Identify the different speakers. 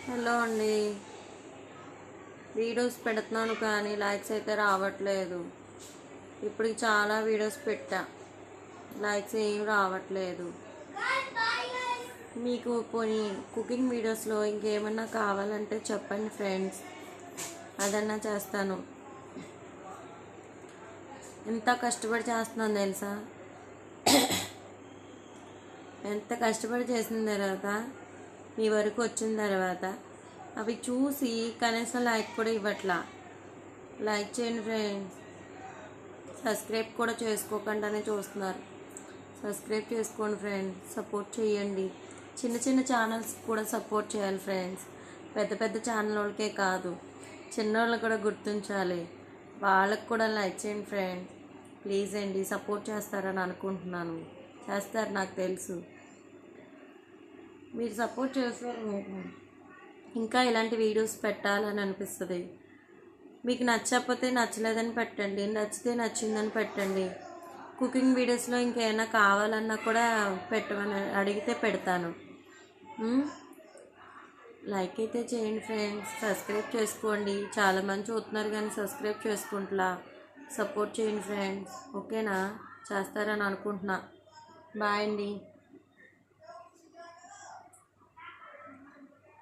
Speaker 1: Hello అండి. Videos పెడుతున్నాను కానీ లైక్స్ అయితే రావట్లేదు. ఇప్పుడు చాలా వీడియోస్ పెట్టా, లైక్స్ ఏం రావట్లేదు. మీకు పోనీ కుకింగ్ వీడియోస్లో ఇంకేమన్నా కావాలంటే చెప్పండి ఫ్రెండ్స్, అదన్నా చేస్తాను. ఎంత కష్టపడి చేస్తున్నాను తెలుసా? ఎంత కష్టపడి చేసిన తర్వాత మీ వరకు వచ్చిన తర్వాత అవి చూసి కనీసం లైక్ కూడా ఇవ్వట్లా. లైక్ చేయండి ఫ్రెండ్స్. సబ్స్క్రైబ్ కూడా చేసుకోకుండానే చూస్తున్నారు. సబ్స్క్రైబ్ చేసుకోండి ఫ్రెండ్స్, సపోర్ట్ చేయండి. చిన్న చిన్న ఛానల్స్ కూడా సపోర్ట్ చేయాలి ఫ్రెండ్స్. పెద్ద పెద్ద ఛానల్ వాళ్ళకే కాదు, చిన్నోళ్ళు కూడా గుర్తించాలి. వాళ్ళకు కూడా లైక్ చేయండి ఫ్రెండ్స్. ప్లీజ్ అండి, సపోర్ట్ చేస్తారని అనుకుంటున్నాను. చేస్తారు, నాకు తెలుసు. మీరు సపోర్ట్ చేస్తారు, ఇంకా ఇలాంటి వీడియోస్ పెట్టాలని అనిపిస్తుంది. మీకు నచ్చకపోతే నచ్చలేదని పెట్టండి, నచ్చితే నచ్చిందని పెట్టండి. కుకింగ్ వీడియోస్లో ఇంకేమైనా కావాలన్నా కూడా పెట్టమని అడిగితే పెడతాను. లైక్ అయితే చేయండి ఫ్రెండ్స్, సబ్స్క్రైబ్ చేసుకోండి. చాలామంది చూస్తున్నారు కానీ సబ్స్క్రైబ్ చేసుకుంటున్నా. సపోర్ట్ చేయండి ఫ్రెండ్స్, ఓకేనా? చేస్తారని అనుకుంటున్నా. బాయ్ అండి.